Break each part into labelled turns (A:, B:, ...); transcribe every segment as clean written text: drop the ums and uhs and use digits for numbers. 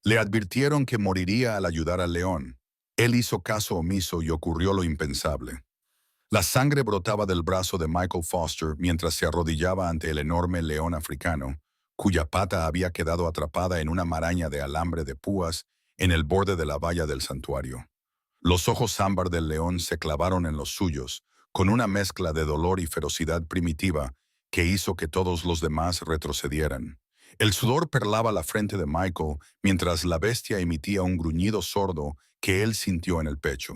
A: Le advirtieron que moriría al ayudar al león. Él hizo caso omiso y ocurrió lo impensable. La sangre brotaba del brazo de Michael Foster mientras se arrodillaba ante el enorme león africano, cuya pata había quedado atrapada en una maraña de alambre de púas en el borde de la valla del santuario. Los ojos ámbar del león se clavaron en los suyos, con una mezcla de dolor y ferocidad primitiva que hizo que todos los demás retrocedieran. El sudor perlaba la frente de Michael mientras la bestia emitía un gruñido sordo que él sintió en el pecho.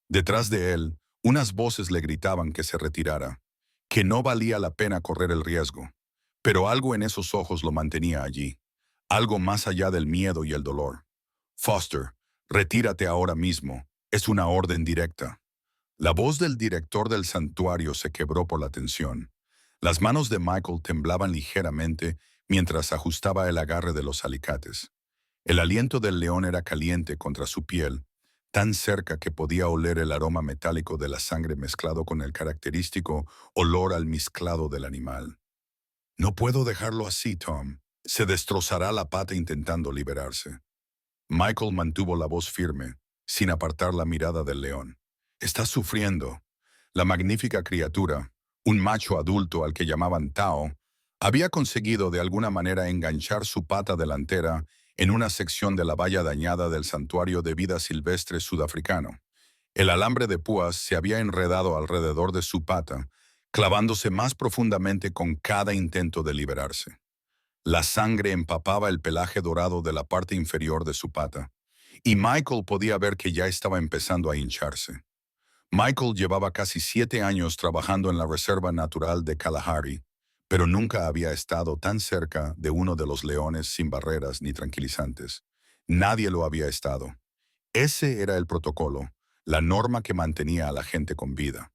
A: Detrás de él, unas voces le gritaban que se retirara, que no valía la pena correr el riesgo. Pero algo en esos ojos lo mantenía allí, algo más allá del miedo y el dolor. Foster, retírate ahora mismo, es una orden directa. La voz del director del santuario se quebró por la tensión. Las manos de Michael temblaban ligeramente mientras ajustaba el agarre de los alicates. El aliento del león era caliente contra su piel, tan cerca que podía oler el aroma metálico de la sangre mezclado con el característico olor almizclado del animal. No puedo dejarlo así, Tom. Se destrozará la pata intentando liberarse. Michael mantuvo la voz firme, sin apartar la mirada del león. Está sufriendo. La magnífica criatura, un macho adulto al que llamaban Tao, había conseguido de alguna manera enganchar su pata delantera en una sección de la valla dañada del santuario de vida silvestre sudafricano. El alambre de púas se había enredado alrededor de su pata, clavándose más profundamente con cada intento de liberarse. La sangre empapaba el pelaje dorado de la parte inferior de su pata, y Michael podía ver que ya estaba empezando a hincharse. Michael llevaba casi 7 años trabajando en la Reserva Natural de Kalahari, pero nunca había estado tan cerca de uno de los leones sin barreras ni tranquilizantes. Nadie lo había estado. Ese era el protocolo, la norma que mantenía a la gente con vida.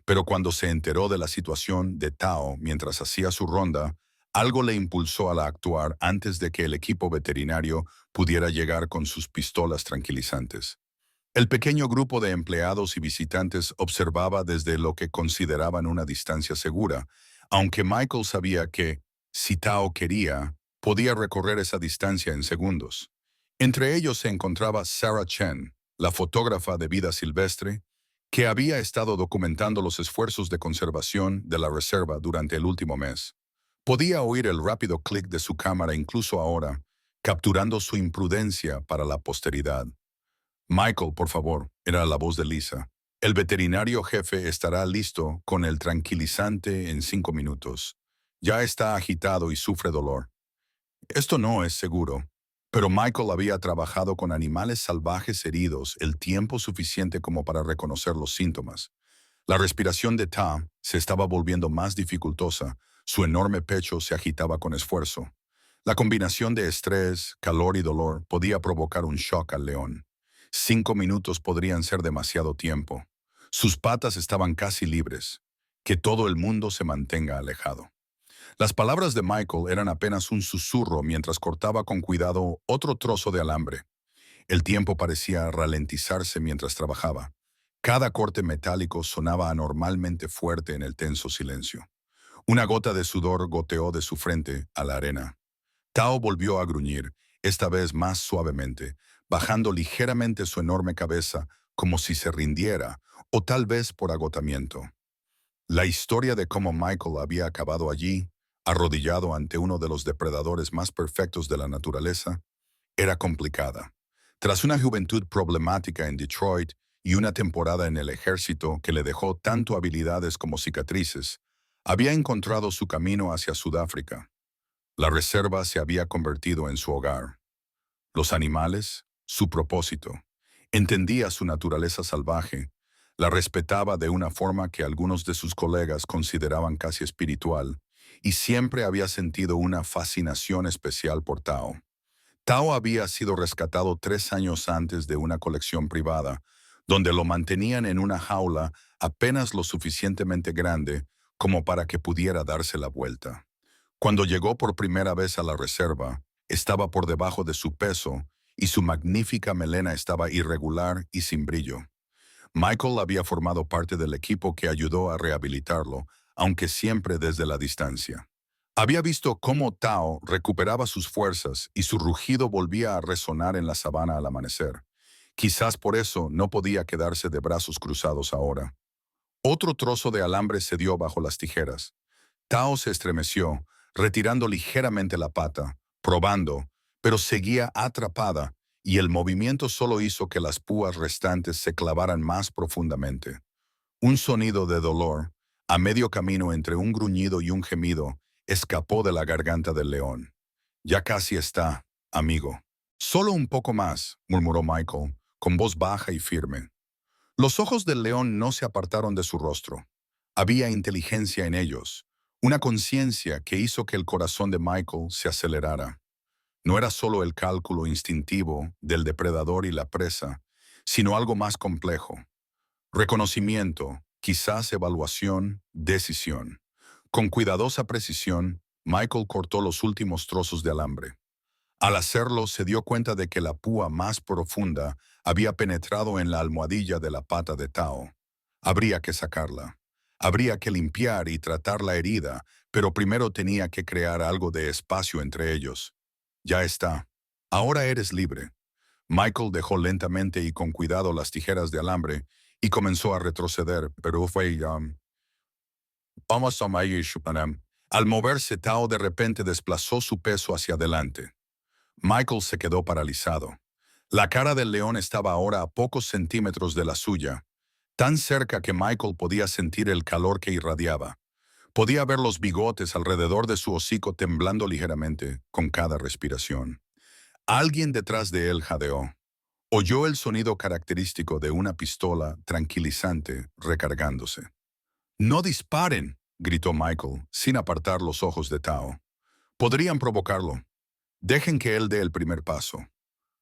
A: Pero cuando se enteró de la situación de Tao mientras hacía su ronda, algo le impulsó a actuar antes de que el equipo veterinario pudiera llegar con sus pistolas tranquilizantes. El pequeño grupo de empleados y visitantes observaba desde lo que consideraban una distancia segura, aunque Michael sabía que, si Tao quería, podía recorrer esa distancia en segundos. Entre ellos se encontraba Sarah Chen, la fotógrafa de vida silvestre, que había estado documentando los esfuerzos de conservación de la reserva durante el último mes. Podía oír el rápido clic de su cámara incluso ahora, capturando su imprudencia para la posteridad. Michael, por favor, era la voz de Lisa. El veterinario jefe estará listo con el tranquilizante en 5 minutos. Ya está agitado y sufre dolor. Esto no es seguro, pero Michael había trabajado con animales salvajes heridos el tiempo suficiente como para reconocer los síntomas. La respiración de Tom se estaba volviendo más dificultosa, su enorme pecho se agitaba con esfuerzo. La combinación de estrés, calor y dolor podía provocar un shock al león. 5 minutos podrían ser demasiado tiempo. Sus patas estaban casi libres. Que todo el mundo se mantenga alejado. Las palabras de Michael eran apenas un susurro mientras cortaba con cuidado otro trozo de alambre. El tiempo parecía ralentizarse mientras trabajaba. Cada corte metálico sonaba anormalmente fuerte en el tenso silencio. Una gota de sudor goteó de su frente a la arena. Tao volvió a gruñir, esta vez más suavemente, bajando ligeramente su enorme cabeza como si se rindiera, o tal vez por agotamiento. La historia de cómo Michael había acabado allí, arrodillado ante uno de los depredadores más perfectos de la naturaleza, era complicada. Tras una juventud problemática en Detroit y una temporada en el ejército que le dejó tanto habilidades como cicatrices, había encontrado su camino hacia Sudáfrica. La reserva se había convertido en su hogar. Los animales, su propósito. Entendía su naturaleza salvaje, la respetaba de una forma que algunos de sus colegas consideraban casi espiritual, y siempre había sentido una fascinación especial por Tao. Tao había sido rescatado 3 años antes de una colección privada, donde lo mantenían en una jaula apenas lo suficientemente grande como para que pudiera darse la vuelta. Cuando llegó por primera vez a la reserva, estaba por debajo de su peso y su magnífica melena estaba irregular y sin brillo. Michael había formado parte del equipo que ayudó a rehabilitarlo, aunque siempre desde la distancia. Había visto cómo Tao recuperaba sus fuerzas y su rugido volvía a resonar en la sabana al amanecer. Quizás por eso no podía quedarse de brazos cruzados ahora. Otro trozo de alambre se dio bajo las tijeras. Tao se estremeció, retirando ligeramente la pata, probando, pero seguía atrapada, y el movimiento solo hizo que las púas restantes se clavaran más profundamente. Un sonido de dolor, a medio camino entre un gruñido y un gemido, escapó de la garganta del león. Ya casi está, amigo. Solo un poco más, murmuró Michael, con voz baja y firme. Los ojos del león no se apartaron de su rostro. Había inteligencia en ellos, una conciencia que hizo que el corazón de Michael se acelerara. No era solo el cálculo instintivo del depredador y la presa, sino algo más complejo. Reconocimiento, quizás evaluación, decisión. Con cuidadosa precisión, Michael cortó los últimos trozos de alambre. Al hacerlo, se dio cuenta de que la púa más profunda había penetrado en la almohadilla de la pata de Tao. Habría que sacarla. Habría que limpiar y tratar la herida, pero primero tenía que crear algo de espacio entre ellos. Ya está. Ahora eres libre. Michael dejó lentamente y con cuidado las tijeras de alambre y comenzó a retroceder, pero vamos a Al moverse, Tao de repente desplazó su peso hacia adelante. Michael se quedó paralizado. La cara del león estaba ahora a pocos centímetros de la suya, tan cerca que Michael podía sentir el calor que irradiaba. Podía ver los bigotes alrededor de su hocico temblando ligeramente con cada respiración. Alguien detrás de él jadeó. Oyó el sonido característico de una pistola tranquilizante recargándose. «¡No disparen!», gritó Michael, sin apartar los ojos de Tao. «Podrían provocarlo. Dejen que él dé el primer paso».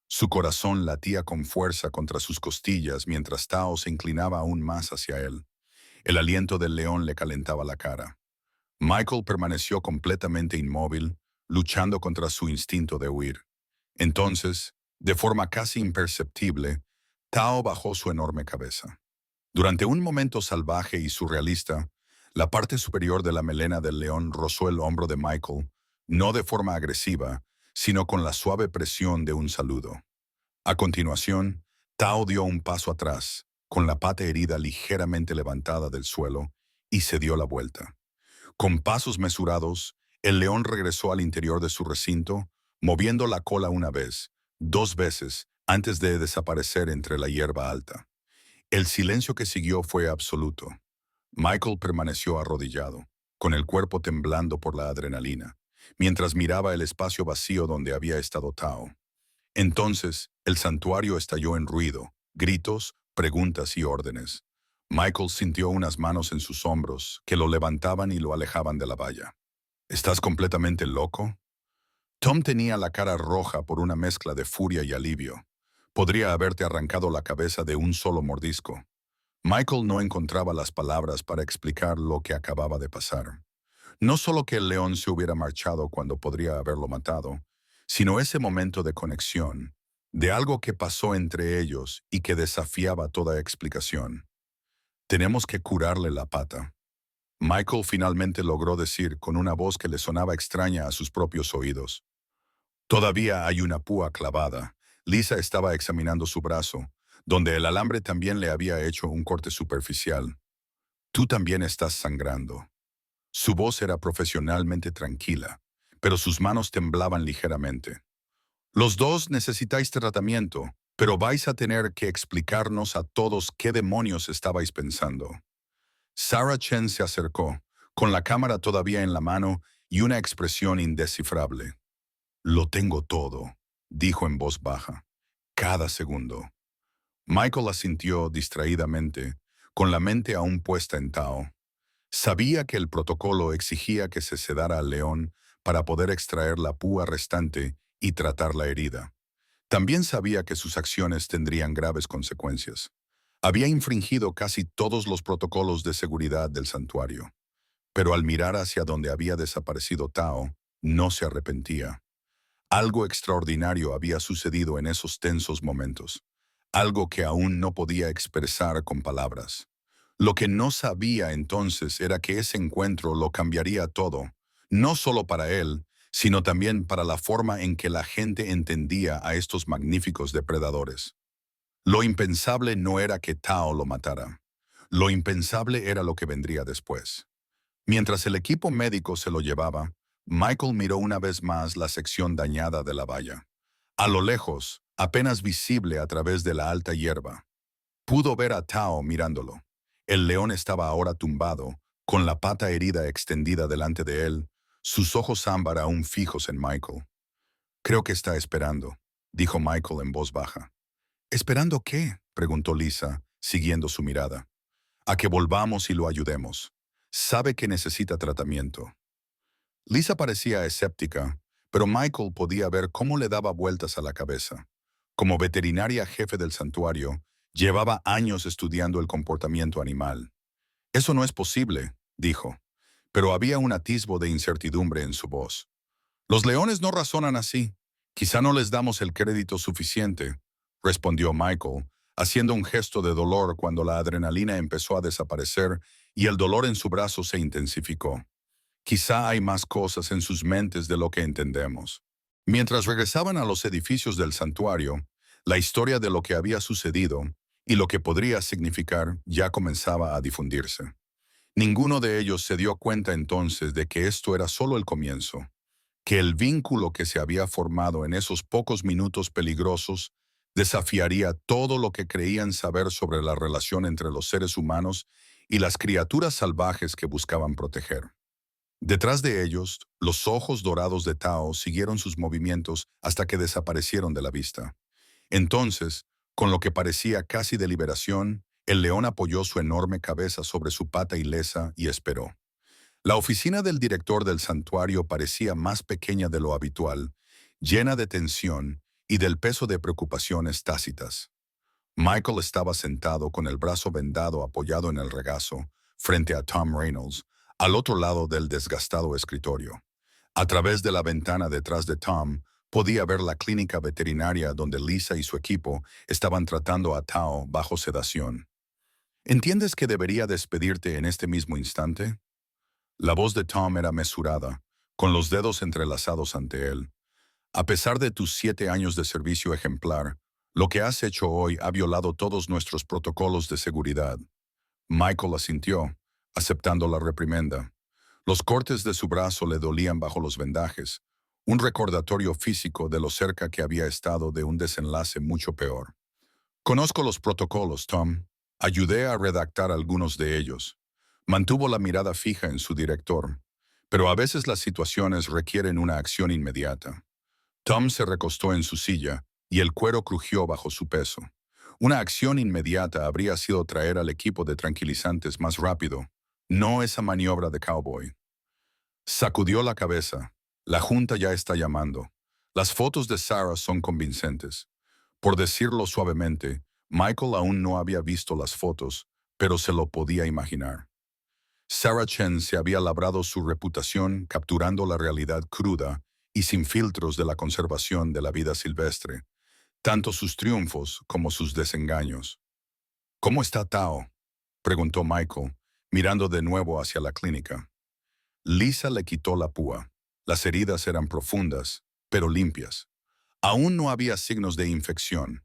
A: Su corazón latía con fuerza contra sus costillas mientras Tao se inclinaba aún más hacia él. El aliento del león le calentaba la cara. Michael permaneció completamente inmóvil, luchando contra su instinto de huir. Entonces, de forma casi imperceptible, Tao bajó su enorme cabeza. Durante un momento salvaje y surrealista, la parte superior de la melena del león rozó el hombro de Michael, no de forma agresiva, sino con la suave presión de un saludo. A continuación, Tao dio un paso atrás, con la pata herida ligeramente levantada del suelo, y se dio la vuelta. Con pasos mesurados, el león regresó al interior de su recinto, moviendo la cola una vez, dos veces, antes de desaparecer entre la hierba alta. El silencio que siguió fue absoluto. Michael permaneció arrodillado, con el cuerpo temblando por la adrenalina, mientras miraba el espacio vacío donde había estado Tao. Entonces, el santuario estalló en ruido, gritos, preguntas y órdenes. Michael sintió unas manos en sus hombros que lo levantaban y lo alejaban de la valla. «¿Estás completamente loco?». Tom tenía la cara roja por una mezcla de furia y alivio. Podría haberte arrancado la cabeza de un solo mordisco. Michael no encontraba las palabras para explicar lo que acababa de pasar. No solo que el león se hubiera marchado cuando podría haberlo matado, sino ese momento de conexión, de algo que pasó entre ellos y que desafiaba toda explicación. «Tenemos que curarle la pata». Michael finalmente logró decir con una voz que le sonaba extraña a sus propios oídos. «Todavía hay una púa clavada». Lisa estaba examinando su brazo, donde el alambre también le había hecho un corte superficial. «Tú también estás sangrando». Su voz era profesionalmente tranquila, pero sus manos temblaban ligeramente. «Los dos necesitáis tratamiento, pero vais a tener que explicarnos a todos qué demonios estabais pensando». Sarah Chen se acercó, con la cámara todavía en la mano y una expresión indescifrable. «Lo tengo todo», dijo en voz baja. «Cada segundo». Michael asintió distraídamente, con la mente aún puesta en Tao. Sabía que el protocolo exigía que se sedara al león para poder extraer la púa restante y tratar la herida. También sabía que sus acciones tendrían graves consecuencias. Había infringido casi todos los protocolos de seguridad del santuario. Pero al mirar hacia donde había desaparecido Tao, no se arrepentía. Algo extraordinario había sucedido en esos tensos momentos. Algo que aún no podía expresar con palabras. Lo que no sabía entonces era que ese encuentro lo cambiaría todo, no solo para él, sino también para la forma en que la gente entendía a estos magníficos depredadores. Lo impensable no era que Tao lo matara. Lo impensable era lo que vendría después. Mientras el equipo médico se lo llevaba, Michael miró una vez más la sección dañada de la valla. A lo lejos, apenas visible a través de la alta hierba, pudo ver a Tao mirándolo. El león estaba ahora tumbado, con la pata herida extendida delante de él, sus ojos ámbar aún fijos en Michael. «Creo que está esperando», dijo Michael en voz baja. «¿Esperando qué?», preguntó Lisa, siguiendo su mirada. «A que volvamos y lo ayudemos. Sabe que necesita tratamiento». Lisa parecía escéptica, pero Michael podía ver cómo le daba vueltas a la cabeza. Como veterinaria jefe del santuario, llevaba años estudiando el comportamiento animal. «Eso no es posible», dijo, pero había un atisbo de incertidumbre en su voz. «Los leones no razonan así. Quizá no les damos el crédito suficiente», respondió Michael, haciendo un gesto de dolor cuando la adrenalina empezó a desaparecer y el dolor en su brazo se intensificó. «Quizá hay más cosas en sus mentes de lo que entendemos». Mientras regresaban a los edificios del santuario, la historia de lo que había sucedido y lo que podría significar ya comenzaba a difundirse. Ninguno de ellos se dio cuenta entonces de que esto era solo el comienzo, que el vínculo que se había formado en esos pocos minutos peligrosos desafiaría todo lo que creían saber sobre la relación entre los seres humanos y las criaturas salvajes que buscaban proteger. Detrás de ellos, los ojos dorados de Tao siguieron sus movimientos hasta que desaparecieron de la vista. Entonces, con lo que parecía casi deliberación, el león apoyó su enorme cabeza sobre su pata ilesa y esperó. La oficina del director del santuario parecía más pequeña de lo habitual, llena de tensión y del peso de preocupaciones tácitas. Michael estaba sentado con el brazo vendado apoyado en el regazo, frente a Tom Reynolds, al otro lado del desgastado escritorio. A través de la ventana detrás de Tom, podía ver la clínica veterinaria donde Lisa y su equipo estaban tratando a Tao bajo sedación. «¿Entiendes que debería despedirte en este mismo instante?». La voz de Tom era mesurada, con los dedos entrelazados ante él. «A pesar de tus 7 años de servicio ejemplar, lo que has hecho hoy ha violado todos nuestros protocolos de seguridad». Michael asintió, aceptando la reprimenda. Los cortes de su brazo le dolían bajo los vendajes, un recordatorio físico de lo cerca que había estado de un desenlace mucho peor. «Conozco los protocolos, Tom. Ayudé a redactar algunos de ellos». Mantuvo la mirada fija en su director. «Pero a veces las situaciones requieren una acción inmediata». Tom se recostó en su silla y el cuero crujió bajo su peso. Una acción inmediata habría sido traer al equipo de tranquilizantes más rápido, no esa maniobra de cowboy. Sacudió la cabeza. «La junta ya está llamando. Las fotos de Sarah son convincentes». Por decirlo suavemente, Michael aún no había visto las fotos, pero se lo podía imaginar. Sarah Chen se había labrado su reputación capturando la realidad cruda y sin filtros de la conservación de la vida silvestre, tanto sus triunfos como sus desengaños. «¿Cómo está Tao?», preguntó Michael, mirando de nuevo hacia la clínica. Lisa le quitó la púa. Las heridas eran profundas, pero limpias. Aún no había signos de infección.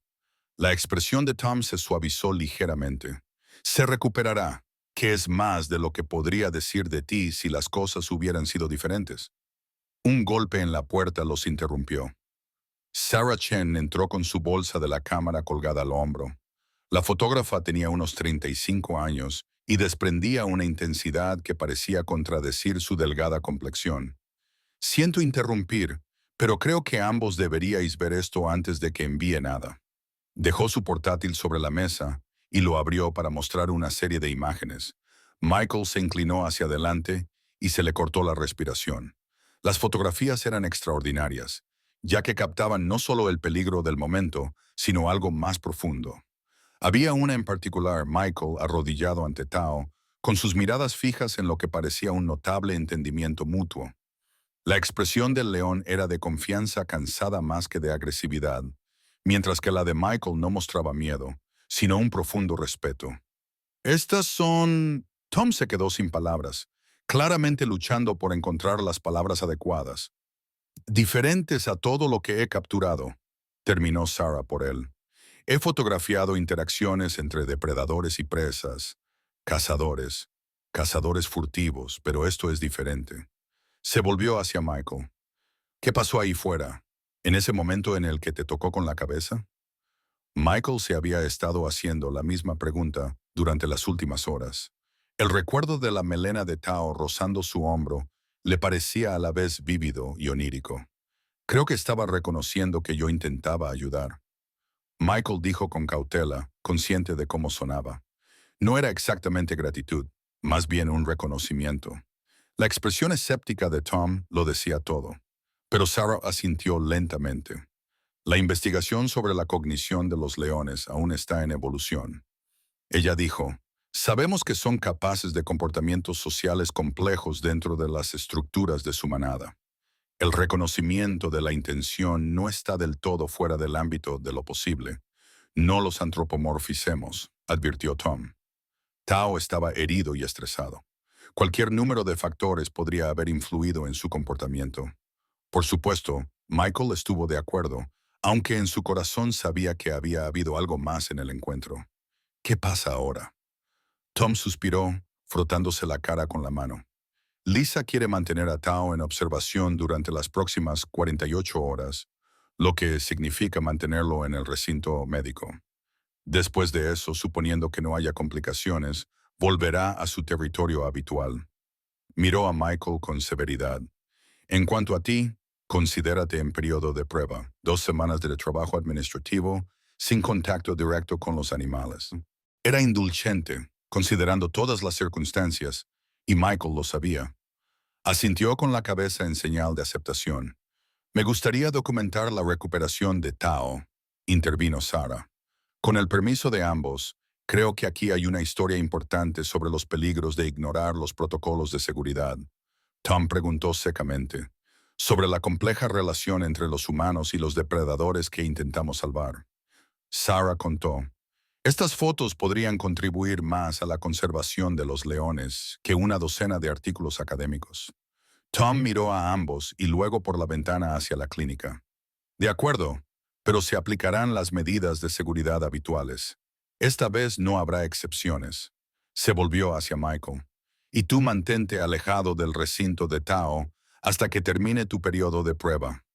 A: La expresión de Tom se suavizó ligeramente. «Se recuperará, que es más de lo que podría decir de ti si las cosas hubieran sido diferentes». Un golpe en la puerta los interrumpió. Sarah Chen entró con su bolsa de la cámara colgada al hombro. La fotógrafa tenía unos 35 años y desprendía una intensidad que parecía contradecir su delgada complexión. «Siento interrumpir, pero creo que ambos deberíais ver esto antes de que envíe nada». Dejó su portátil sobre la mesa y lo abrió para mostrar una serie de imágenes. Michael se inclinó hacia adelante y se le cortó la respiración. Las fotografías eran extraordinarias, ya que captaban no solo el peligro del momento, sino algo más profundo. Había una en particular, Michael arrodillado ante Tao, con sus miradas fijas en lo que parecía un notable entendimiento mutuo. La expresión del león era de confianza cansada más que de agresividad, mientras que la de Michael no mostraba miedo, sino un profundo respeto. «Estas son...». Tom se quedó sin palabras. claramente luchando por encontrar las palabras adecuadas. Diferentes a todo lo que he capturado, terminó Sarah por él. He fotografiado interacciones entre depredadores y presas, cazadores, cazadores furtivos, pero esto es diferente. Se volvió hacia Michael. ¿Qué pasó ahí fuera? ¿En ese momento en el que te tocó con la cabeza? Michael se había estado haciendo la misma pregunta durante las últimas horas. El recuerdo de la melena de Tao rozando su hombro le parecía a la vez vívido y onírico. Creo que estaba reconociendo que yo intentaba ayudar. Michael dijo con cautela, consciente de cómo sonaba. No era exactamente gratitud, más bien un reconocimiento. La expresión escéptica de Tom lo decía todo, pero Sarah asintió lentamente. La investigación sobre la cognición de los leones aún está en evolución. Ella dijo, sabemos que son capaces de comportamientos sociales complejos dentro de las estructuras de su manada. El reconocimiento de la intención no está del todo fuera del ámbito de lo posible. No los antropomorficemos, advirtió Tom. Tao estaba herido y estresado. Cualquier número de factores podría haber influido en su comportamiento. Por supuesto, Michael estuvo de acuerdo, aunque en su corazón sabía que había habido algo más en el encuentro. ¿Qué pasa ahora? Tom suspiró, frotándose la cara con la mano. Lisa quiere mantener a Tao en observación durante las próximas 48 horas, lo que significa mantenerlo en el recinto médico. Después de eso, suponiendo que no haya complicaciones, volverá a su territorio habitual. Miró a Michael con severidad. En cuanto a ti, considérate en periodo de prueba, 2 semanas de trabajo administrativo, sin contacto directo con los animales. Era indulgente, considerando todas las circunstancias, y Michael lo sabía. Asintió con la cabeza en señal de aceptación. Me gustaría documentar la recuperación de Tao, intervino Sarah. Con el permiso de ambos, creo que aquí hay una historia importante sobre los peligros de ignorar los protocolos de seguridad. Tom preguntó secamente, sobre la compleja relación entre los humanos y los depredadores que intentamos salvar. Sarah contó, estas fotos podrían contribuir más a la conservación de los leones que una docena de artículos académicos. Tom miró a ambos y luego por la ventana hacia la clínica. De acuerdo, pero se aplicarán las medidas de seguridad habituales. Esta vez no habrá excepciones. Se volvió hacia Michael. Y tú mantente alejado del recinto de Tao hasta que termine tu periodo de prueba.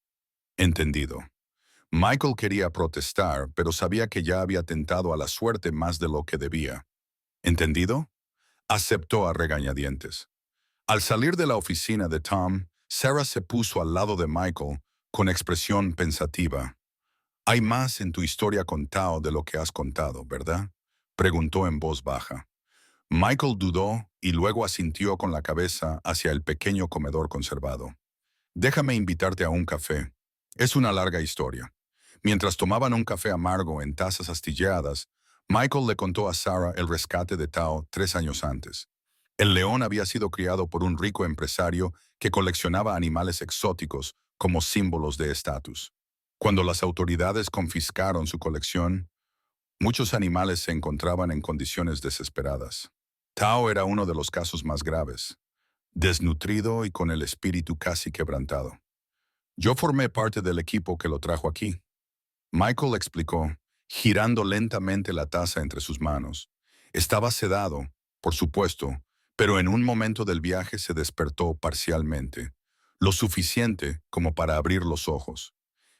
A: Entendido. Michael quería protestar, pero sabía que ya había tentado a la suerte más de lo que debía. ¿Entendido? Aceptó a regañadientes. Al salir de la oficina de Tom, Sarah se puso al lado de Michael con expresión pensativa. Hay más en tu historia con Tao de lo que has contado, ¿verdad? Preguntó en voz baja. Michael dudó y luego asintió con la cabeza hacia el pequeño comedor conservado. Déjame invitarte a un café. Es una larga historia. Mientras tomaban un café amargo en tazas astilladas, Michael le contó a Sarah el rescate de Tao 3 años antes. El león había sido criado por un rico empresario que coleccionaba animales exóticos como símbolos de estatus. Cuando las autoridades confiscaron su colección, muchos animales se encontraban en condiciones desesperadas. Tao era uno de los casos más graves, desnutrido y con el espíritu casi quebrantado. Yo formé parte del equipo que lo trajo aquí. Michael explicó, girando lentamente la taza entre sus manos. Estaba sedado, por supuesto, pero en un momento del viaje se despertó parcialmente, lo suficiente como para abrir los ojos.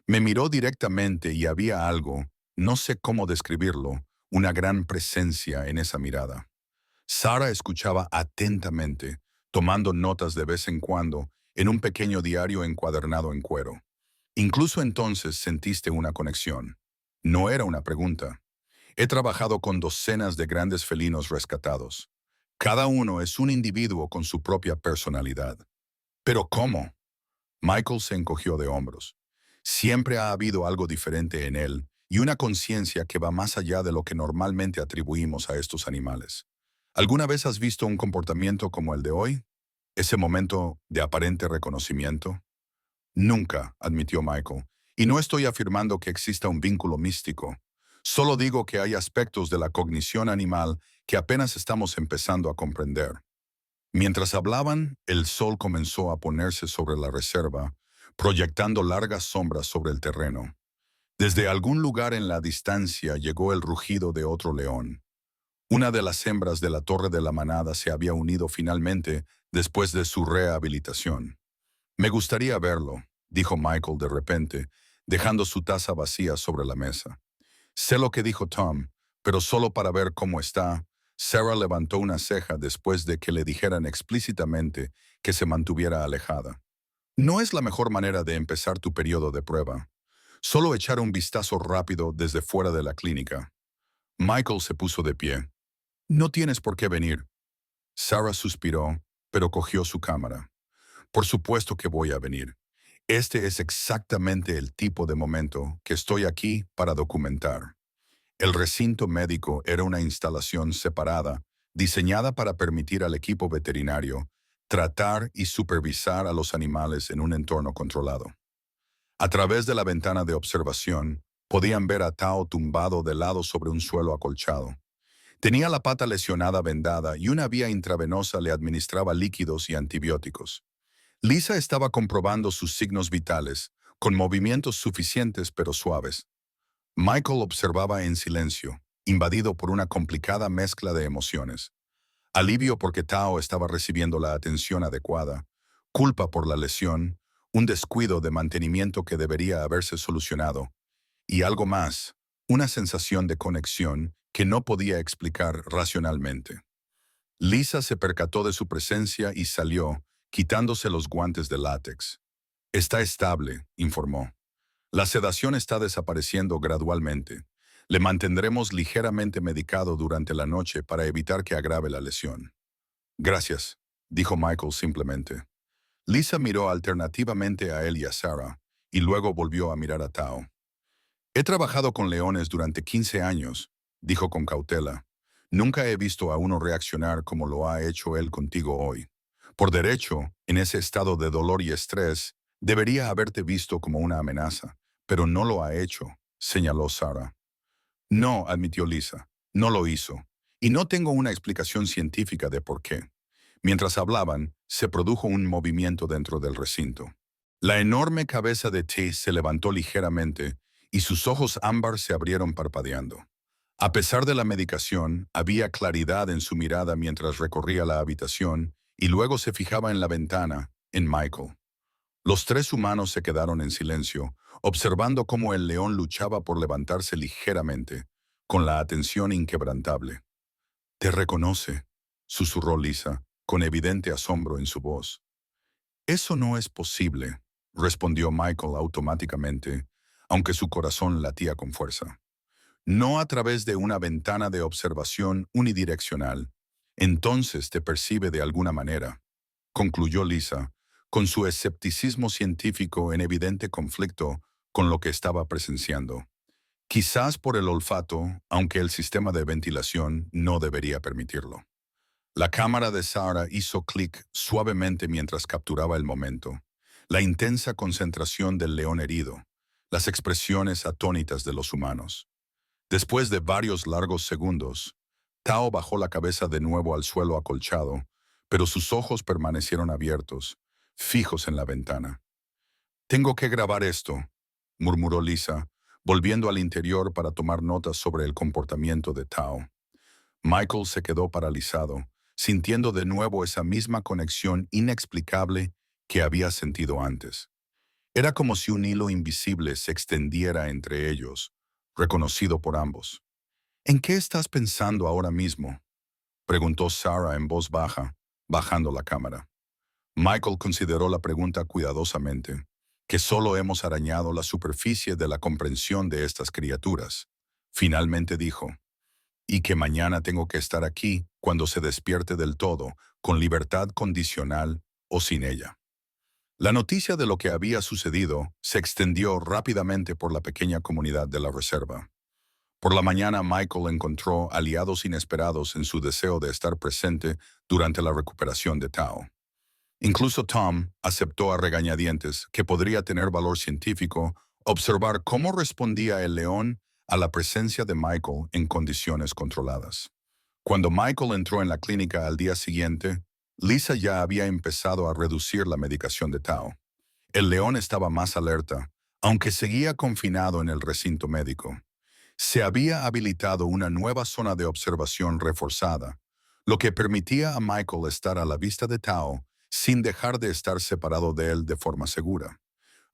A: Me miró directamente y había algo, no sé cómo describirlo, una gran presencia en esa mirada. Sarah escuchaba atentamente, tomando notas de vez en cuando en un pequeño diario encuadernado en cuero. Incluso entonces sentiste una conexión. No era una pregunta. He trabajado con docenas de grandes felinos rescatados. Cada uno es un individuo con su propia personalidad. ¿Pero cómo? Michael se encogió de hombros. Siempre ha habido algo diferente en él y una conciencia que va más allá de lo que normalmente atribuimos a estos animales. ¿Alguna vez has visto un comportamiento como el de hoy? ¿Ese momento de aparente reconocimiento? Nunca, admitió Michael, y no estoy afirmando que exista un vínculo místico. Solo digo que hay aspectos de la cognición animal que apenas estamos empezando a comprender. Mientras hablaban, el sol comenzó a ponerse sobre la reserva, proyectando largas sombras sobre el terreno. Desde algún lugar en la distancia llegó el rugido de otro león. Una de las hembras de la torre de la manada se había unido finalmente después de su rehabilitación. Me gustaría verlo, dijo Michael de repente, dejando su taza vacía sobre la mesa. Sé lo que dijo Tom, pero solo para ver cómo está. Sarah levantó una ceja después de que le dijeran explícitamente que se mantuviera alejada. No es la mejor manera de empezar tu periodo de prueba. Solo echar un vistazo rápido desde fuera de la clínica. Michael se puso de pie. No tienes por qué venir. Sarah suspiró, pero cogió su cámara. Por supuesto que voy a venir. Este es exactamente el tipo de momento que estoy aquí para documentar. El recinto médico era una instalación separada, diseñada para permitir al equipo veterinario tratar y supervisar a los animales en un entorno controlado. A través de la ventana de observación, podían ver a Tao tumbado de lado sobre un suelo acolchado. Tenía la pata lesionada vendada y una vía intravenosa le administraba líquidos y antibióticos. Lisa estaba comprobando sus signos vitales, con movimientos suficientes pero suaves. Michael observaba en silencio, invadido por una complicada mezcla de emociones. Alivio porque Tao estaba recibiendo la atención adecuada, culpa por la lesión, un descuido de mantenimiento que debería haberse solucionado, y algo más, una sensación de conexión que no podía explicar racionalmente. Lisa se percató de su presencia y salió, quitándose los guantes de látex. Está estable, informó. La sedación está desapareciendo gradualmente. Le mantendremos ligeramente medicado durante la noche para evitar que agrave la lesión. Gracias, dijo Michael simplemente. Lisa miró alternativamente a él y a Sarah, y luego volvió a mirar a Tao. He trabajado con leones durante 15 años, dijo con cautela. Nunca he visto a uno reaccionar como lo ha hecho él contigo hoy. Por derecho, en ese estado de dolor y estrés, debería haberte visto como una amenaza, pero no lo ha hecho, señaló Sarah. No, admitió Lisa, no lo hizo. Y no tengo una explicación científica de por qué. Mientras hablaban, se produjo un movimiento dentro del recinto. La enorme cabeza de T se levantó ligeramente y sus ojos ámbar se abrieron parpadeando. A pesar de la medicación, había claridad en su mirada mientras recorría la habitación y luego se fijaba en la ventana, en Michael. Los tres humanos se quedaron en silencio, observando cómo el león luchaba por levantarse ligeramente, con la atención inquebrantable. «Te reconoce», susurró Lisa, con evidente asombro en su voz. «Eso no es posible», respondió Michael automáticamente, aunque su corazón latía con fuerza. «No a través de una ventana de observación unidireccional. Entonces te percibe de alguna manera», concluyó Lisa, con su escepticismo científico en evidente conflicto con lo que estaba presenciando. Quizás por el olfato, aunque el sistema de ventilación no debería permitirlo. La cámara de Sarah hizo clic suavemente mientras capturaba el momento. La intensa concentración del león herido, las expresiones atónitas de los humanos. Después de varios largos segundos, Tao bajó la cabeza de nuevo al suelo acolchado, pero sus ojos permanecieron abiertos, fijos en la ventana. «Tengo que grabar esto», murmuró Lisa, volviendo al interior para tomar notas sobre el comportamiento de Tao. Michael se quedó paralizado, sintiendo de nuevo esa misma conexión inexplicable que había sentido antes. Era como si un hilo invisible se extendiera entre ellos, reconocido por ambos. «¿En qué estás pensando ahora mismo?», preguntó Sarah en voz baja, bajando la cámara. Michael consideró la pregunta cuidadosamente, que solo hemos arañado la superficie de la comprensión de estas criaturas. Finalmente dijo, «Y que mañana tengo que estar aquí cuando se despierte del todo, con libertad condicional o sin ella». La noticia de lo que había sucedido se extendió rápidamente por la pequeña comunidad de la reserva. Por la mañana Michael encontró aliados inesperados en su deseo de estar presente durante la recuperación de Tao. Incluso Tom aceptó a regañadientes que podría tener valor científico observar cómo respondía el león a la presencia de Michael en condiciones controladas. Cuando Michael entró en la clínica al día siguiente, Lisa ya había empezado a reducir la medicación de Tao. El león estaba más alerta, aunque seguía confinado en el recinto médico. Se había habilitado una nueva zona de observación reforzada, lo que permitía a Michael estar a la vista de Tao sin dejar de estar separado de él de forma segura.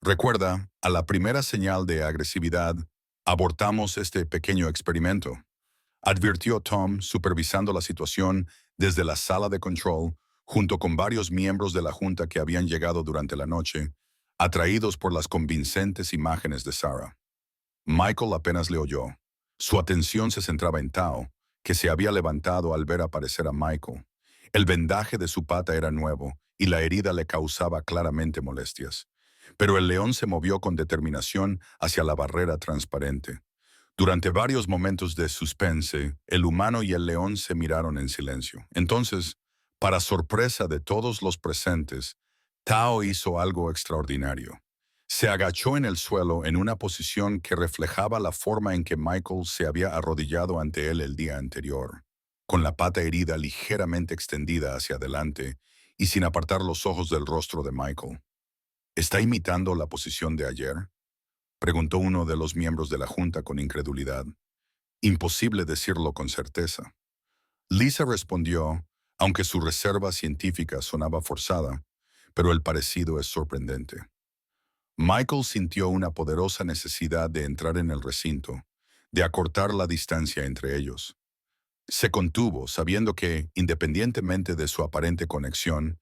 A: Recuerda, a la primera señal de agresividad, abortamos este pequeño experimento, advirtió Tom, supervisando la situación desde la sala de control, junto con varios miembros de la junta que habían llegado durante la noche, atraídos por las convincentes imágenes de Sarah. Michael apenas le oyó. Su atención se centraba en Tao, que se había levantado al ver aparecer a Michael. El vendaje de su pata era nuevo y la herida le causaba claramente molestias. Pero el león se movió con determinación hacia la barrera transparente. Durante varios momentos de suspense, el humano y el león se miraron en silencio. Entonces, para sorpresa de todos los presentes, Tao hizo algo extraordinario. Se agachó en el suelo en una posición que reflejaba la forma en que Michael se había arrodillado ante él el día anterior, con la pata herida ligeramente extendida hacia adelante y sin apartar los ojos del rostro de Michael. ¿Está imitando la posición de ayer?, preguntó uno de los miembros de la junta con incredulidad. Imposible decirlo con certeza. Lisa respondió, aunque su reserva científica sonaba forzada, pero el parecido es sorprendente. Michael sintió una poderosa necesidad de entrar en el recinto, de acortar la distancia entre ellos. Se contuvo, sabiendo que, independientemente de su aparente conexión,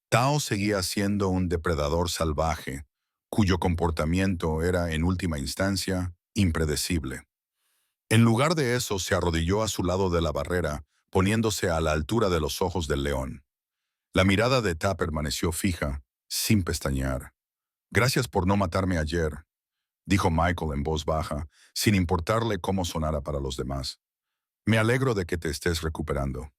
A: Tao seguía siendo un depredador salvaje, cuyo comportamiento era, en última instancia, impredecible. En lugar de eso, se arrodilló a su lado de la barrera, poniéndose a la altura de los ojos del león. La mirada de Ta permaneció fija, sin pestañear. «Gracias por no matarme ayer», dijo Michael en voz baja, sin importarle cómo sonara para los demás. «Me alegro de que te estés recuperando».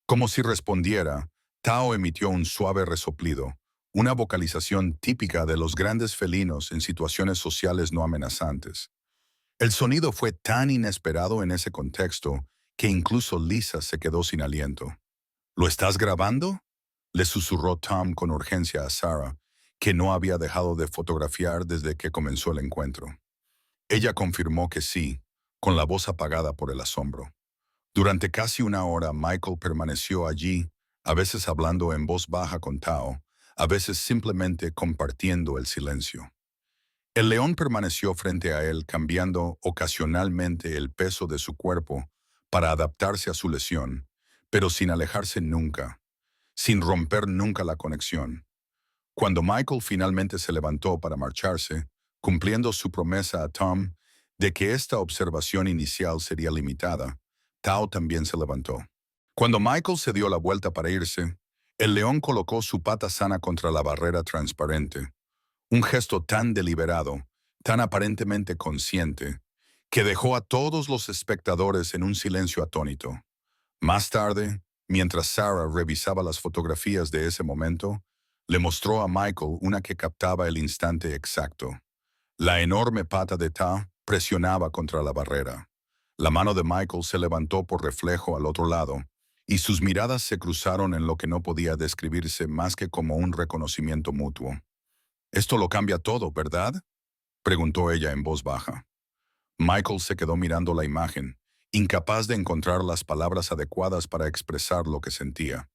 A: Como si respondiera, Tao emitió un suave resoplido, una vocalización típica de los grandes felinos en situaciones sociales no amenazantes. El sonido fue tan inesperado en ese contexto que incluso Lisa se quedó sin aliento. «¿Lo estás grabando?», le susurró Tom con urgencia a Sarah, que no había dejado de fotografiar desde que comenzó el encuentro. Ella confirmó que sí, con la voz apagada por el asombro. Durante casi una hora, Michael permaneció allí, a veces hablando en voz baja con Tao, a veces simplemente compartiendo el silencio. El león permaneció frente a él, cambiando ocasionalmente el peso de su cuerpo para adaptarse a su lesión, pero sin alejarse nunca, sin romper nunca la conexión. Cuando Michael finalmente se levantó para marcharse, cumpliendo su promesa a Tom de que esta observación inicial sería limitada, Tao también se levantó. Cuando Michael se dio la vuelta para irse, el león colocó su pata sana contra la barrera transparente, un gesto tan deliberado, tan aparentemente consciente, que dejó a todos los espectadores en un silencio atónito. Más tarde, mientras Sarah revisaba las fotografías de ese momento, le mostró a Michael una que captaba el instante exacto. La enorme pata de Ta presionaba contra la barrera. La mano de Michael se levantó por reflejo al otro lado, y sus miradas se cruzaron en lo que no podía describirse más que como un reconocimiento mutuo. «Esto lo cambia todo, ¿verdad?», preguntó ella en voz baja. Michael se quedó mirando la imagen, incapaz de encontrar las palabras adecuadas para expresar lo que sentía.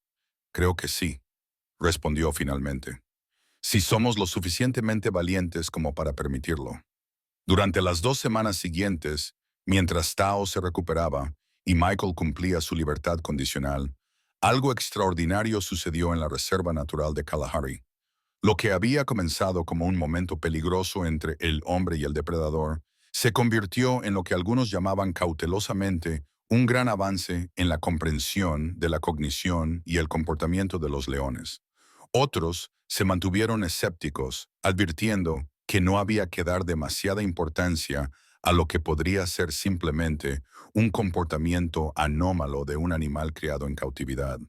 A: «Creo que sí», respondió finalmente. «Si somos lo suficientemente valientes como para permitirlo». Durante las 2 semanas siguientes, mientras Tao se recuperaba y Michael cumplía su libertad condicional, algo extraordinario sucedió en la Reserva Natural de Kalahari. Lo que había comenzado como un momento peligroso entre el hombre y el depredador, se convirtió en lo que algunos llamaban cautelosamente un gran avance en la comprensión de la cognición y el comportamiento de los leones. Otros se mantuvieron escépticos, advirtiendo que no había que dar demasiada importancia a lo que podría ser simplemente un comportamiento anómalo de un animal criado en cautividad.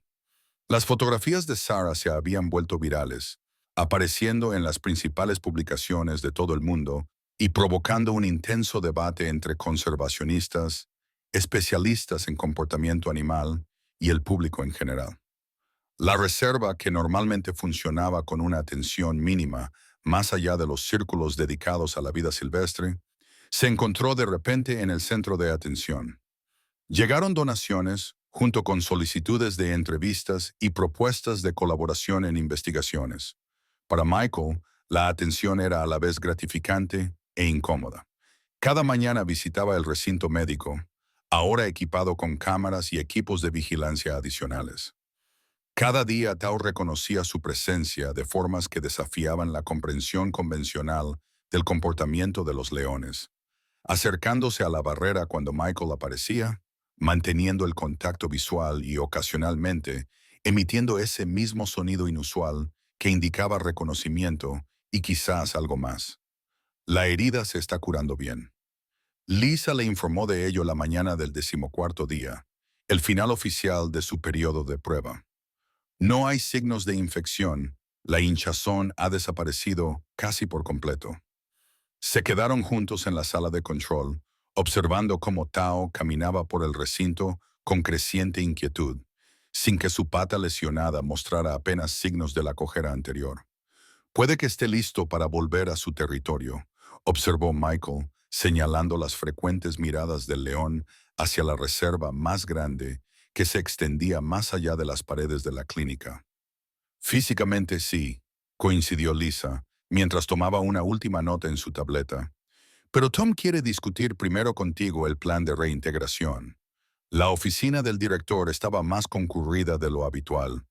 A: Las fotografías de Sarah se habían vuelto virales, apareciendo en las principales publicaciones de todo el mundo y provocando un intenso debate entre conservacionistas, especialistas en comportamiento animal y el público en general. La reserva, que normalmente funcionaba con una atención mínima, más allá de los círculos dedicados a la vida silvestre, se encontró de repente en el centro de atención. Llegaron donaciones, junto con solicitudes de entrevistas y propuestas de colaboración en investigaciones. Para Michael, la atención era a la vez gratificante e incómoda. Cada mañana visitaba el recinto médico, ahora equipado con cámaras y equipos de vigilancia adicionales. Cada día Tao reconocía su presencia de formas que desafiaban la comprensión convencional del comportamiento de los leones, acercándose a la barrera cuando Michael aparecía, manteniendo el contacto visual y ocasionalmente emitiendo ese mismo sonido inusual que indicaba reconocimiento y quizás algo más. La herida se está curando bien. Lisa le informó de ello la mañana del 14º día, el final oficial de su periodo de prueba. No hay signos de infección, la hinchazón ha desaparecido casi por completo. Se quedaron juntos en la sala de control, observando cómo Tao caminaba por el recinto con creciente inquietud, sin que su pata lesionada mostrara apenas signos de la cojera anterior. Puede que esté listo para volver a su territorio, observó Michael, señalando las frecuentes miradas del león hacia la reserva más grande que se extendía más allá de las paredes de la clínica. Físicamente sí, coincidió Lisa, mientras tomaba una última nota en su tableta. Pero Tom quiere discutir primero contigo el plan de reintegración. La oficina del director estaba más concurrida de lo habitual.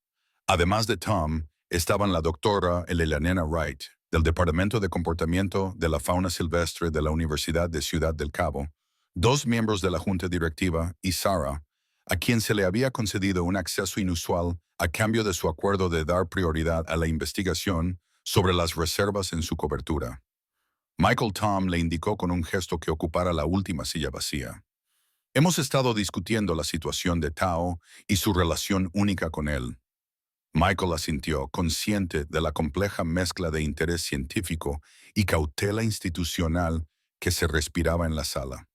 A: Además de Tom, estaban la doctora Elena Wright, del Departamento de Comportamiento de la Fauna Silvestre de la Universidad de Ciudad del Cabo, dos miembros de la junta directiva y Sarah, a quien se le había concedido un acceso inusual a cambio de su acuerdo de dar prioridad a la investigación sobre las reservas en su cobertura. Michael Tom le indicó con un gesto que ocupara la última silla vacía. Hemos estado discutiendo la situación de Tao y su relación única con él. Michael asintió, consciente de la compleja mezcla de interés científico y cautela institucional que se respiraba en la sala.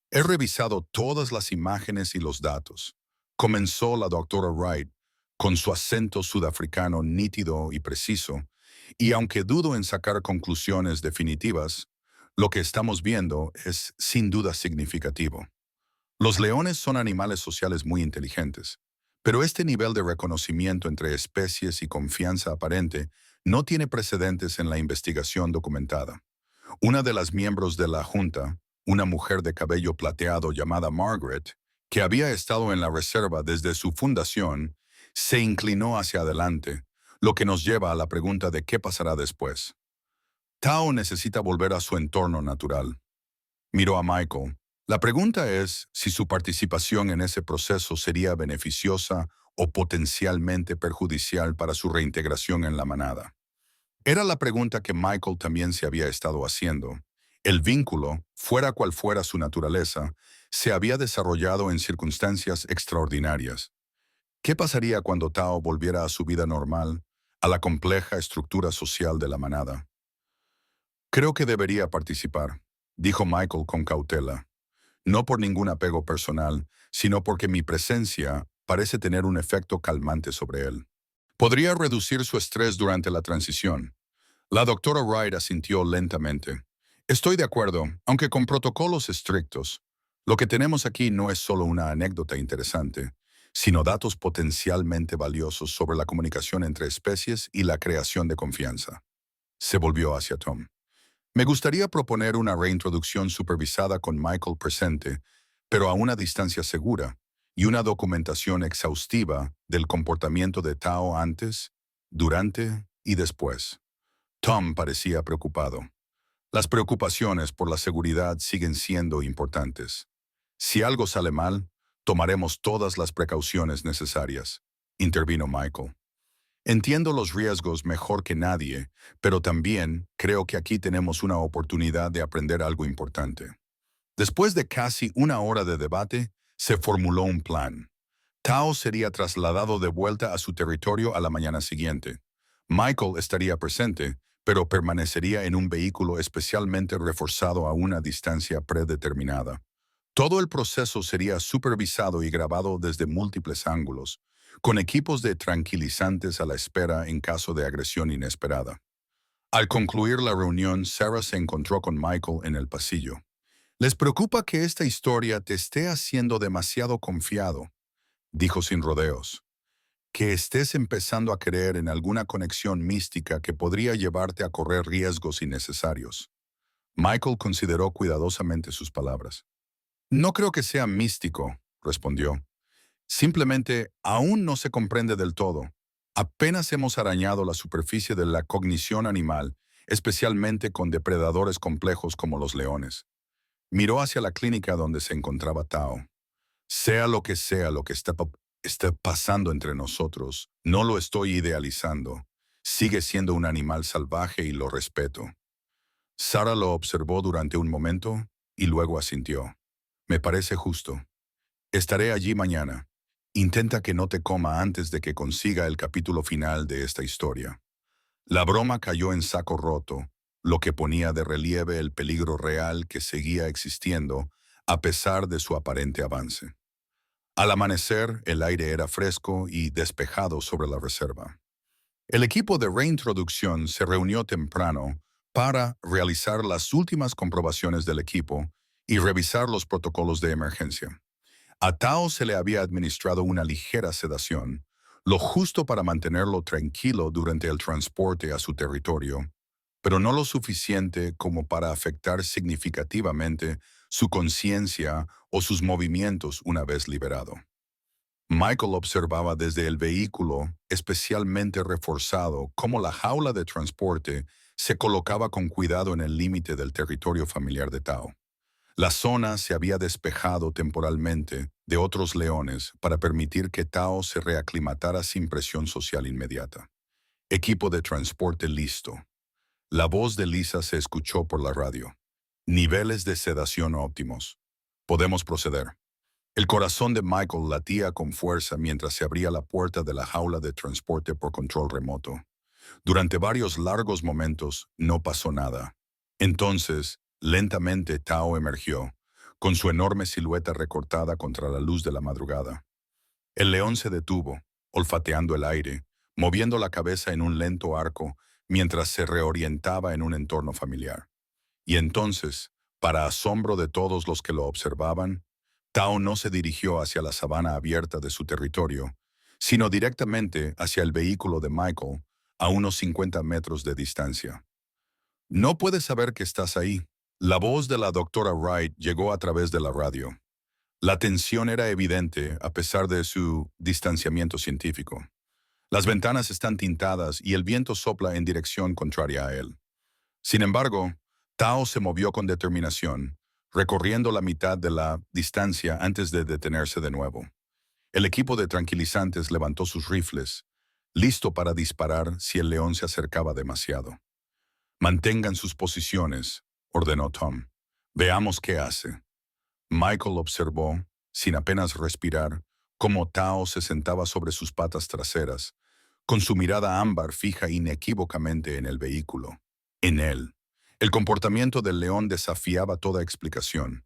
A: He revisado todas las imágenes y los datos. Comenzó la doctora Wright, con su acento sudafricano nítido y preciso, y aunque dudo en sacar conclusiones definitivas, lo que estamos viendo es sin duda significativo. Los leones son animales sociales muy inteligentes, pero este nivel de reconocimiento entre especies y confianza aparente no tiene precedentes en la investigación documentada. Una de las miembros de la junta, una mujer de cabello plateado llamada Margaret, que había estado en la reserva desde su fundación, se inclinó hacia adelante, lo que nos lleva a la pregunta de qué pasará después. Tao necesita volver a su entorno natural. Miró a Michael. La pregunta es si su participación en ese proceso sería beneficiosa o potencialmente perjudicial para su reintegración en la manada. Era la pregunta que Michael también se había estado haciendo. El vínculo, fuera cual fuera su naturaleza, se había desarrollado en circunstancias extraordinarias. ¿Qué pasaría cuando Tao volviera a su vida normal, a la compleja estructura social de la manada? Creo que debería participar, dijo Michael con cautela. No por ningún apego personal, sino porque mi presencia parece tener un efecto calmante sobre él. Podría reducir su estrés durante la transición. La doctora Wright asintió lentamente. Estoy de acuerdo, aunque con protocolos estrictos. Lo que tenemos aquí no es solo una anécdota interesante, sino datos potencialmente valiosos sobre la comunicación entre especies y la creación de confianza. Se volvió hacia Tom. Me gustaría proponer una reintroducción supervisada con Michael presente, pero a una distancia segura, y una documentación exhaustiva del comportamiento de Tao antes, durante y después. Tom parecía preocupado. Las preocupaciones por la seguridad siguen siendo importantes. Si algo sale mal, tomaremos todas las precauciones necesarias, intervino Michael. Entiendo los riesgos mejor que nadie, pero también creo que aquí tenemos una oportunidad de aprender algo importante. Después de casi una hora de debate, se formuló un plan. Tao sería trasladado de vuelta a su territorio a la mañana siguiente. Michael estaría presente, pero permanecería en un vehículo especialmente reforzado a una distancia predeterminada. Todo el proceso sería supervisado y grabado desde múltiples ángulos, con equipos de tranquilizantes a la espera en caso de agresión inesperada. Al concluir la reunión, Sarah se encontró con Michael en el pasillo. «¿Les preocupa que esta historia te esté haciendo demasiado confiado?», dijo sin rodeos. «¿Que estés empezando a creer en alguna conexión mística que podría llevarte a correr riesgos innecesarios?». Michael consideró cuidadosamente sus palabras. «No creo que sea místico», respondió. «Simplemente aún no se comprende del todo. Apenas hemos arañado la superficie de la cognición animal, especialmente con depredadores complejos como los leones». Miró hacia la clínica donde se encontraba Tao. «Sea lo que está pasando entre nosotros, no lo estoy idealizando. Sigue siendo un animal salvaje y lo respeto». Sarah lo observó durante un momento y luego asintió. «Me parece justo. Estaré allí mañana. Intenta que no te coma antes de que consiga el capítulo final de esta historia». La broma cayó en saco roto, lo que ponía de relieve el peligro real que seguía existiendo a pesar de su aparente avance. Al amanecer, el aire era fresco y despejado sobre la reserva. El equipo de reintroducción se reunió temprano para realizar las últimas comprobaciones del equipo y revisar los protocolos de emergencia. A Tao se le había administrado una ligera sedación, lo justo para mantenerlo tranquilo durante el transporte a su territorio, pero no lo suficiente como para afectar significativamente su conciencia o sus movimientos una vez liberado. Michael observaba desde el vehículo, especialmente reforzado, cómo la jaula de transporte se colocaba con cuidado en el límite del territorio familiar de Tao. La zona se había despejado temporalmente de otros leones para permitir que Tao se reaclimatara sin presión social inmediata. «Equipo de transporte listo». La voz de Lisa se escuchó por la radio. «Niveles de sedación óptimos. Podemos proceder». El corazón de Michael latía con fuerza mientras se abría la puerta de la jaula de transporte por control remoto. Durante varios largos momentos no pasó nada. Entonces, lentamente Tao emergió, con su enorme silueta recortada contra la luz de la madrugada. El león se detuvo, olfateando el aire, moviendo la cabeza en un lento arco mientras se reorientaba en un entorno familiar. Y entonces, para asombro de todos los que lo observaban, Tao no se dirigió hacia la sabana abierta de su territorio, sino directamente hacia el vehículo de Michael, a unos 50 metros de distancia. «No puedes saber que estás ahí». La voz de la doctora Wright llegó a través de la radio. La tensión era evidente a pesar de su distanciamiento científico. Las ventanas están tintadas y el viento sopla en dirección contraria a él. Sin embargo, Tao se movió con determinación, recorriendo la mitad de la distancia antes de detenerse de nuevo. El equipo de tranquilizantes levantó sus rifles, listo para disparar si el león se acercaba demasiado. «Mantengan sus posiciones», ordenó Tom. «Veamos qué hace». Michael observó, sin apenas respirar, cómo Tao se sentaba sobre sus patas traseras, con su mirada ámbar fija inequívocamente en el vehículo. En él. El comportamiento del león desafiaba toda explicación.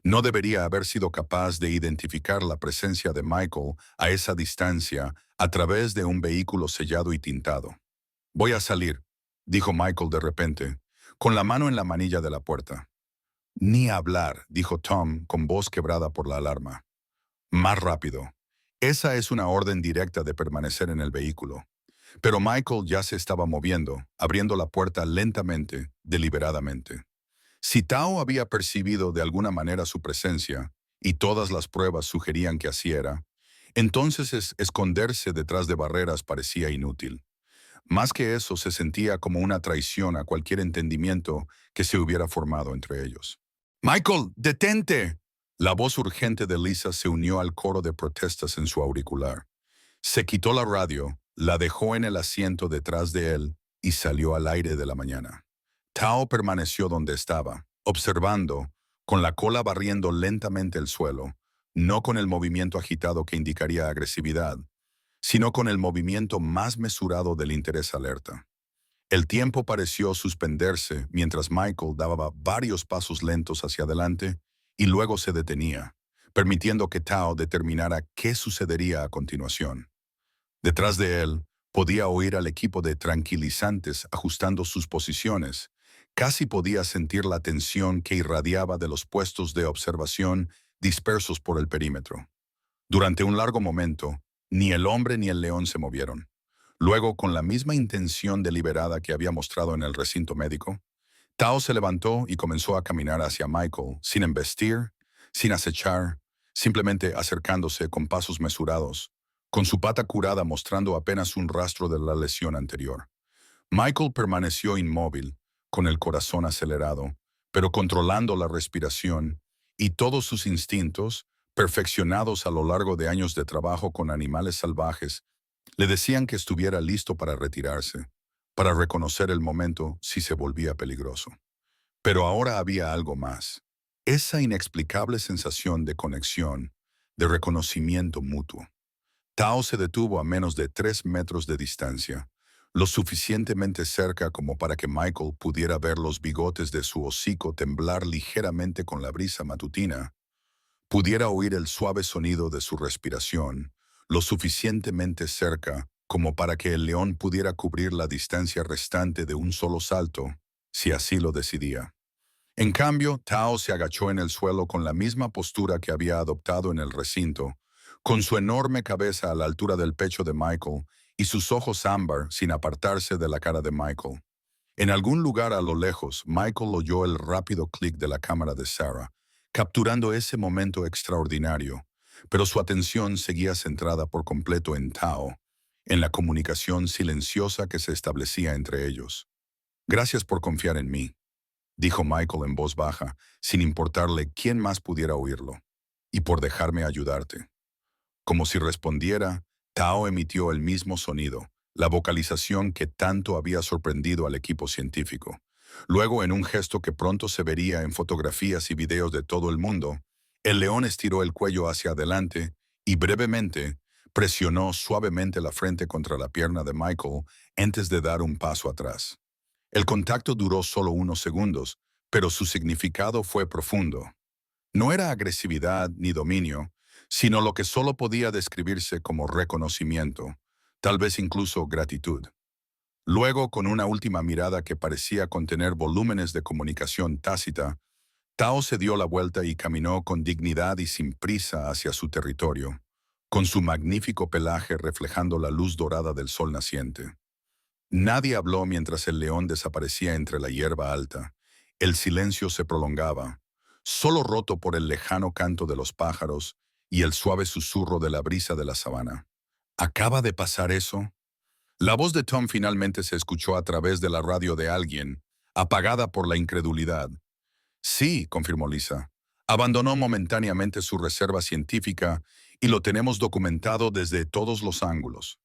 A: No debería haber sido capaz de identificar la presencia de Michael a esa distancia a través de un vehículo sellado y tintado. «Voy a salir», dijo Michael de repente, con la mano en la manilla de la puerta. «Ni hablar», dijo Tom con voz quebrada por la alarma. «Más rápido. Esa es una orden directa de permanecer en el vehículo». Pero Michael ya se estaba moviendo, abriendo la puerta lentamente, deliberadamente. Si Tao había percibido de alguna manera su presencia, y todas las pruebas sugerían que así era, entonces esconderse detrás de barreras parecía inútil. Más que eso, se sentía como una traición a cualquier entendimiento que se hubiera formado entre ellos. «¡Michael, detente!». La voz urgente de Lisa se unió al coro de protestas en su auricular. Se quitó la radio, la dejó en el asiento detrás de él y salió al aire de la mañana. Tao permaneció donde estaba, observando, con la cola barriendo lentamente el suelo, no con el movimiento agitado que indicaría agresividad, sino con el movimiento más mesurado del interés alerta. El tiempo pareció suspenderse mientras Michael daba varios pasos lentos hacia adelante y luego se detenía, permitiendo que Tao determinara qué sucedería a continuación. Detrás de él, podía oír al equipo de tranquilizantes ajustando sus posiciones. Casi podía sentir la tensión que irradiaba de los puestos de observación dispersos por el perímetro. Durante un largo momento, ni el hombre ni el león se movieron. Luego, con la misma intención deliberada que había mostrado en el recinto médico, Tao se levantó y comenzó a caminar hacia Michael, sin embestir, sin acechar, simplemente acercándose con pasos mesurados, con su pata curada mostrando apenas un rastro de la lesión anterior. Michael permaneció inmóvil, con el corazón acelerado, pero controlando la respiración, y todos sus instintos, perfeccionados a lo largo de años de trabajo con animales salvajes, le decían que estuviera listo para retirarse, para reconocer el momento si se volvía peligroso. Pero ahora había algo más. Esa inexplicable sensación de conexión, de reconocimiento mutuo. Tao se detuvo a menos de 3 metros de distancia, lo suficientemente cerca como para que Michael pudiera ver los bigotes de su hocico temblar ligeramente con la brisa matutina, pudiera oír el suave sonido de su respiración, lo suficientemente cerca como para que el león pudiera cubrir la distancia restante de un solo salto, si así lo decidía. En cambio, Tao se agachó en el suelo con la misma postura que había adoptado en el recinto, con su enorme cabeza a la altura del pecho de Michael y sus ojos ámbar sin apartarse de la cara de Michael. En algún lugar a lo lejos, Michael oyó el rápido clic de la cámara de Sarah, capturando ese momento extraordinario, pero su atención seguía centrada por completo en Tao, en la comunicación silenciosa que se establecía entre ellos. Gracias por confiar en mí, dijo Michael en voz baja, sin importarle quién más pudiera oírlo, y por dejarme ayudarte. Como si respondiera, Tao emitió el mismo sonido, la vocalización que tanto había sorprendido al equipo científico. Luego, en un gesto que pronto se vería en fotografías y videos de todo el mundo, el león estiró el cuello hacia adelante y brevemente presionó suavemente la frente contra la pierna de Michael antes de dar un paso atrás. El contacto duró solo unos segundos, pero su significado fue profundo. No era agresividad ni dominio, sino lo que solo podía describirse como reconocimiento, tal vez incluso gratitud. Luego, con una última mirada que parecía contener volúmenes de comunicación tácita, Tao se dio la vuelta y caminó con dignidad y sin prisa hacia su territorio, con su magnífico pelaje reflejando la luz dorada del sol naciente. Nadie habló mientras el león desaparecía entre la hierba alta. El silencio se prolongaba, solo roto por el lejano canto de los pájaros y el suave susurro de la brisa de la sabana. ¿Acaba de pasar eso? La voz de Tom finalmente se escuchó a través de la radio de alguien, apagada por la incredulidad. Sí, confirmó Lisa. Abandonó momentáneamente su reserva científica y lo tenemos documentado desde todos los ángulos.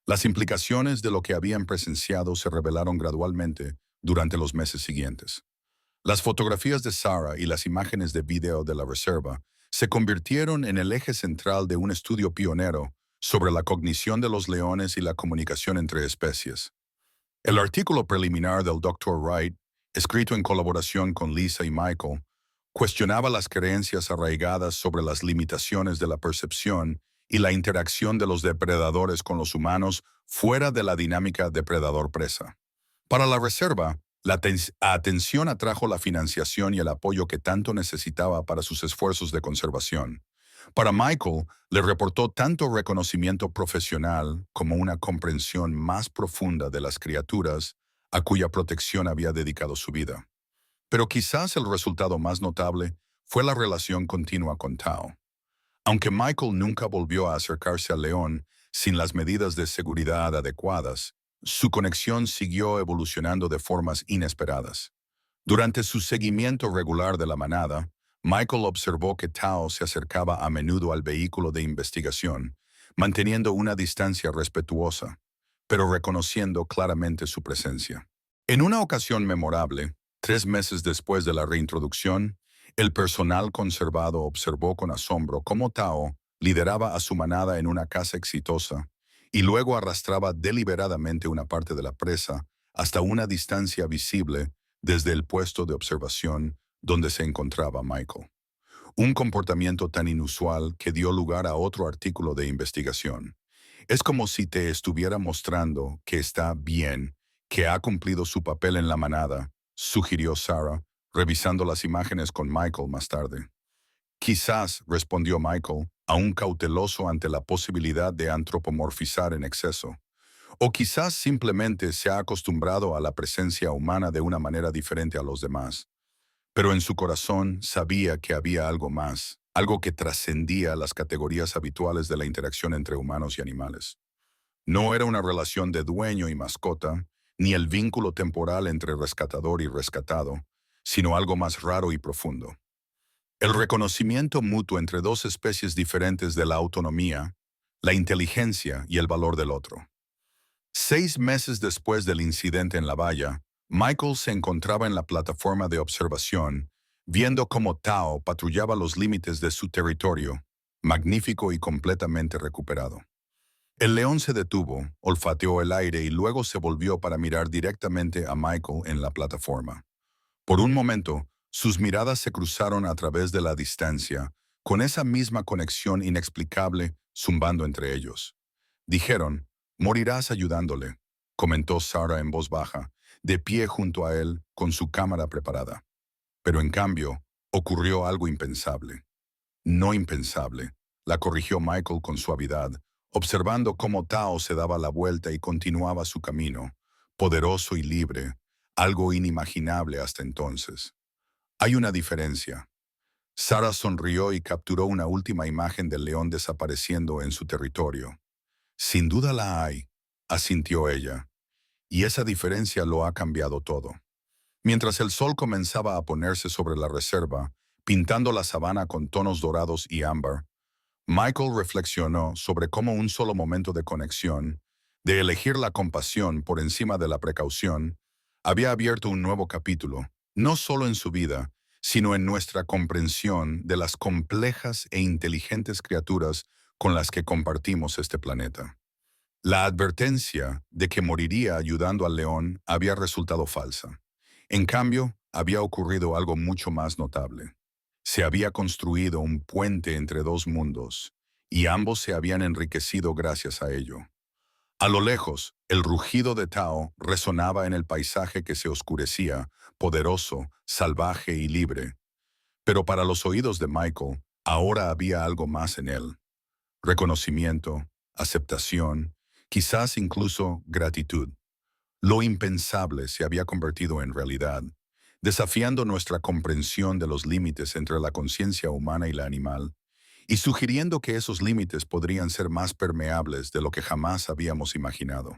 A: Las implicaciones de lo que habían presenciado se revelaron gradualmente durante los meses siguientes. Las fotografías de Sarah y las imágenes de video de la reserva se convirtieron en el eje central de un estudio pionero sobre la cognición de los leones y la comunicación entre especies. El artículo preliminar del Dr. Wright, escrito en colaboración con Lisa y Michael, cuestionaba las creencias arraigadas sobre las limitaciones de la percepción y la interacción de los depredadores con los humanos fuera de la dinámica depredador-presa. Para la reserva, la atención atrajo la financiación y el apoyo que tanto necesitaba para sus esfuerzos de conservación. Para Michael, le reportó tanto reconocimiento profesional como una comprensión más profunda de las criaturas a cuya protección había dedicado su vida. Pero quizás el resultado más notable fue la relación continua con Tao. Aunque Michael nunca volvió a acercarse al león sin las medidas de seguridad adecuadas, su conexión siguió evolucionando de formas inesperadas. Durante su seguimiento regular de la manada, Michael observó que Tao se acercaba a menudo al vehículo de investigación, manteniendo una distancia respetuosa, pero reconociendo claramente su presencia. En una ocasión memorable, 3 meses después de la reintroducción, el personal conservado observó con asombro cómo Tao lideraba a su manada en una caza exitosa y luego arrastraba deliberadamente una parte de la presa hasta una distancia visible desde el puesto de observación donde se encontraba Michael. Un comportamiento tan inusual que dio lugar a otro artículo de investigación. Es como si te estuviera mostrando que está bien, que ha cumplido su papel en la manada, sugirió Sarah, revisando las imágenes con Michael más tarde. Quizás, respondió Michael, aún cauteloso ante la posibilidad de antropomorfizar en exceso. O quizás simplemente se ha acostumbrado a la presencia humana de una manera diferente a los demás. Pero en su corazón sabía que había algo más, algo que trascendía las categorías habituales de la interacción entre humanos y animales. No era una relación de dueño y mascota, ni el vínculo temporal entre rescatador y rescatado, sino algo más raro y profundo. El reconocimiento mutuo entre dos especies diferentes de la autonomía, la inteligencia y el valor del otro. 6 meses después del incidente en la valla, Michael se encontraba en la plataforma de observación, viendo cómo Tao patrullaba los límites de su territorio, magnífico y completamente recuperado. El león se detuvo, olfateó el aire y luego se volvió para mirar directamente a Michael en la plataforma. Por un momento, sus miradas se cruzaron a través de la distancia, con esa misma conexión inexplicable zumbando entre ellos. Dijeron, morirás ayudándole, comentó Sarah en voz baja, de pie junto a él, con su cámara preparada. Pero en cambio, ocurrió algo impensable. No impensable, la corrigió Michael con suavidad, observando cómo Tao se daba la vuelta y continuaba su camino, poderoso y libre, algo inimaginable hasta entonces. Hay una diferencia. Sarah sonrió y capturó una última imagen del león desapareciendo en su territorio. Sin duda la hay, asintió ella, y esa diferencia lo ha cambiado todo. Mientras el sol comenzaba a ponerse sobre la reserva, pintando la sabana con tonos dorados y ámbar, Michael reflexionó sobre cómo un solo momento de conexión, de elegir la compasión por encima de la precaución, había abierto un nuevo capítulo, no solo en su vida, sino en nuestra comprensión de las complejas e inteligentes criaturas con las que compartimos este planeta. La advertencia de que moriría ayudando al león había resultado falsa. En cambio, había ocurrido algo mucho más notable. Se había construido un puente entre dos mundos, y ambos se habían enriquecido gracias a ello. A lo lejos, el rugido de Tao resonaba en el paisaje que se oscurecía, poderoso, salvaje y libre. Pero para los oídos de Michael, ahora había algo más en él. Reconocimiento, aceptación, quizás incluso gratitud. Lo impensable se había convertido en realidad, desafiando nuestra comprensión de los límites entre la conciencia humana y la animal, y sugiriendo que esos límites podrían ser más permeables de lo que jamás habíamos imaginado.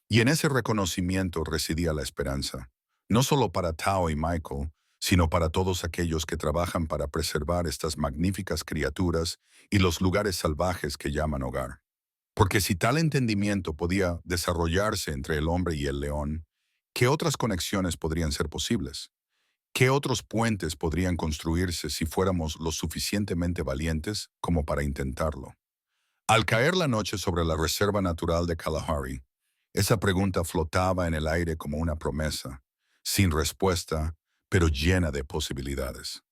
A: Y en ese reconocimiento residía la esperanza, no solo para Tao y Michael, sino para todos aquellos que trabajan para preservar estas magníficas criaturas y los lugares salvajes que llaman hogar. Porque si tal entendimiento podía desarrollarse entre el hombre y el león, ¿qué otras conexiones podrían ser posibles? ¿Qué otros puentes podrían construirse si fuéramos lo suficientemente valientes como para intentarlo? Al caer la noche sobre la Reserva Natural de Kalahari, esa pregunta flotaba en el aire como una promesa, sin respuesta, pero llena de posibilidades.